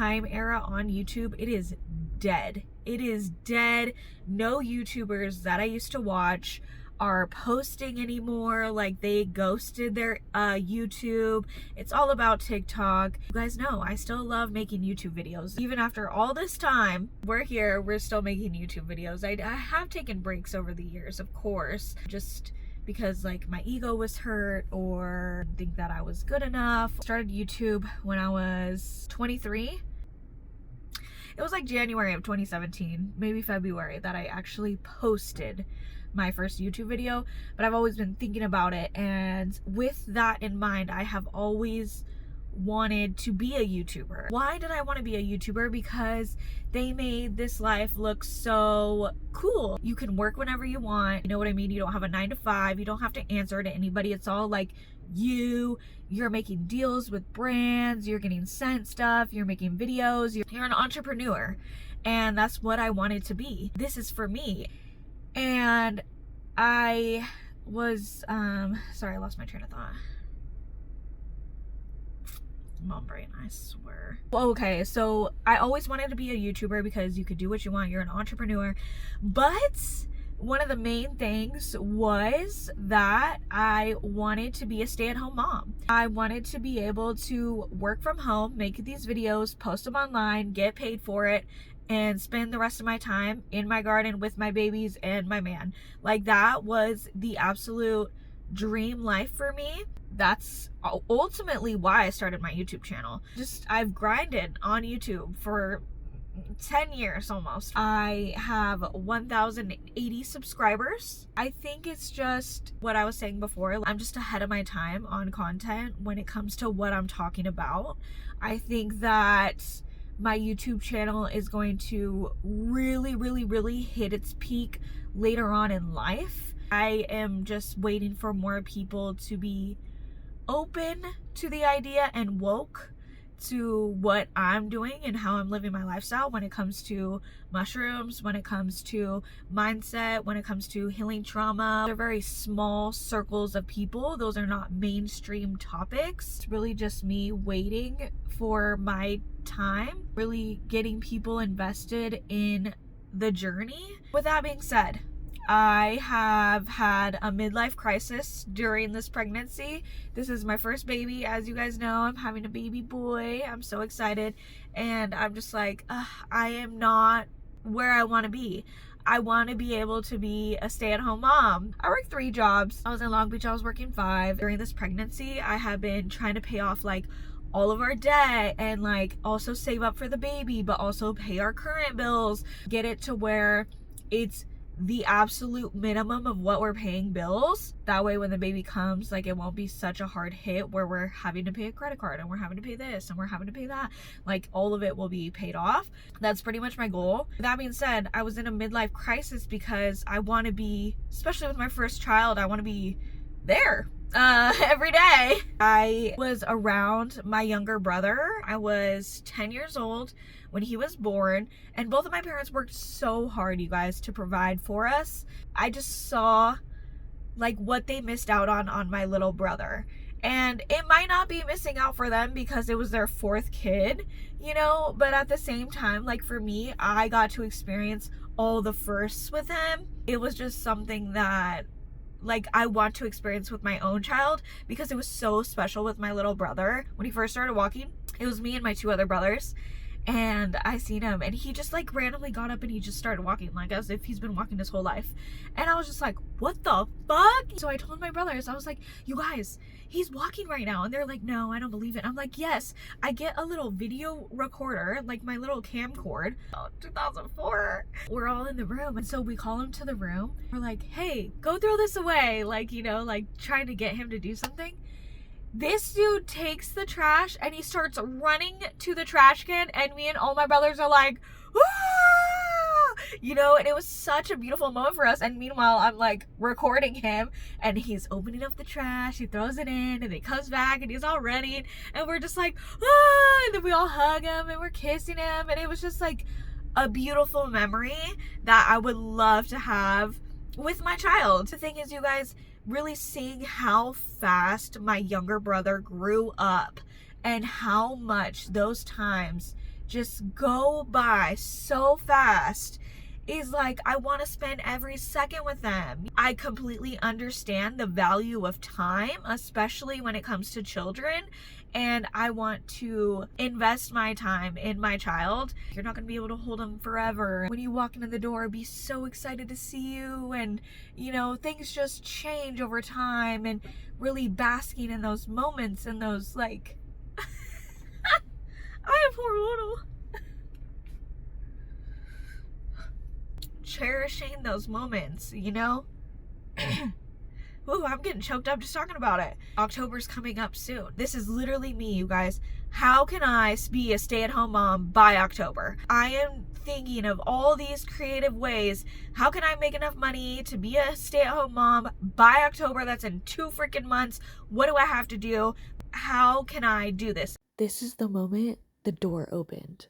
time era on YouTube, it is dead. It is dead. No YouTubers that I used to watch are posting anymore. Like, they ghosted their YouTube. It's all about TikTok. You guys know I still love making YouTube videos. Even after all this time, we're still making YouTube videos. I have taken breaks over the years, of course, just because like my ego was hurt or think that I was good enough. Started YouTube when I was 23. It was like January of 2017, maybe February, that I actually posted my first YouTube video, but I've always been thinking about it, and with that in mind, I have always wanted to be a YouTuber. Why did I want to be a YouTuber? Because they made this life look so cool. You can work whenever you want, you know what I mean? You don't have a 9 to 5, you don't have to answer to anybody. It's all like you're making deals with brands, you're getting sent stuff, you're making videos, you're an entrepreneur, and that's what I wanted to be. This is for me. And I was sorry, I lost my train of thought. Mom brain, I swear. Okay, so I always wanted to be a YouTuber because you could do what you want, you're an entrepreneur, but one of the main things was that I wanted to be a stay-at-home mom. I wanted to be able to work from home, make these videos, post them online, get paid for it, and spend the rest of my time in my garden with my babies and my man. Like, that was the absolute dream life for me. That's ultimately why I started my YouTube channel. I've grinded on YouTube for 10 years almost. I have 1,080 subscribers. I think it's just what I was saying before. I'm just ahead of my time on content when it comes to what I'm talking about. I think that my YouTube channel is going to really hit its peak later on in life. I am just waiting for more people to be open to the idea and woke to what I'm doing and how I'm living my lifestyle when it comes to mushrooms, when it comes to mindset, when it comes to healing trauma. They're very small circles of people. Those are not mainstream topics. It's really just me waiting for my time, really getting people invested in the journey. With that being said, I have had a midlife crisis during this pregnancy. This is my first baby. As you guys know, I'm having a baby boy. I'm so excited. And I'm just like, I am not where I want to be. I want to be able to be a stay-at-home mom. I work 3 jobs. I was in Long Beach. I was working 5. During this pregnancy, I have been trying to pay off like all of our debt and like also save up for the baby, but also pay our current bills, get it to where it's the absolute minimum of what we're paying bills. That way when the baby comes, like, it won't be such a hard hit where we're having to pay a credit card and we're having to pay this and we're having to pay that. Like, all of it will be paid off. That's pretty much my goal. That being said, I was in a midlife crisis because I want to be, especially with my first child, I want to be there every day. I was around my younger brother. I was 10 years old when he was born, and both of my parents worked so hard, you guys, to provide for us. I just saw like what they missed out on my little brother, and it might not be missing out for them because it was their 4th kid, you know, but at the same time, like, for me, I got to experience all the firsts with him. It was just something that, like, I want to experience with my own child because it was so special with my little brother. When he first started walking, it was me and my 2 other brothers, and I seen him, and he just like randomly got up and he just started walking, like as if he's been walking his whole life. And I was just like, what the fuck? So I told my brothers, I was like, you guys, he's walking right now. And they're like, no, I don't believe it. I'm like, yes. I get a little video recorder, like my little camcord. 2004. We're all in the room, and so we call him to the room. We're like, hey, go throw this away, like, you know, like trying to get him to do something. This dude takes the trash and he starts running to the trash can, and me and all my brothers are like, ah! You know, and it was such a beautiful moment for us. And meanwhile, I'm like recording him, and he's opening up the trash, he throws it in, and he comes back and he's all running, and we're just like, ah! And then we all hug him and we're kissing him, and it was just like a beautiful memory that I would love to have with my child. The thing is, you guys, really seeing how fast my younger brother grew up and how much those times just go by so fast is like, I want to spend every second with them. I completely understand the value of time, especially when it comes to children, and I want to invest my time in my child. You're not going to be able to hold them forever. When you walk into the door, be so excited to see you, and you know, things just change over time, and really basking in those moments and those, like, I am hormonal. Cherishing those moments, you know? Ooh, I'm getting choked up just talking about it. October's coming up soon. This is literally me, you guys. How can I be a stay-at-home mom by October? I am thinking of all these creative ways. How can I make enough money to be a stay-at-home mom by October? That's in 2 freaking months. What do I have to do? How can I do this? This is the moment the door opened.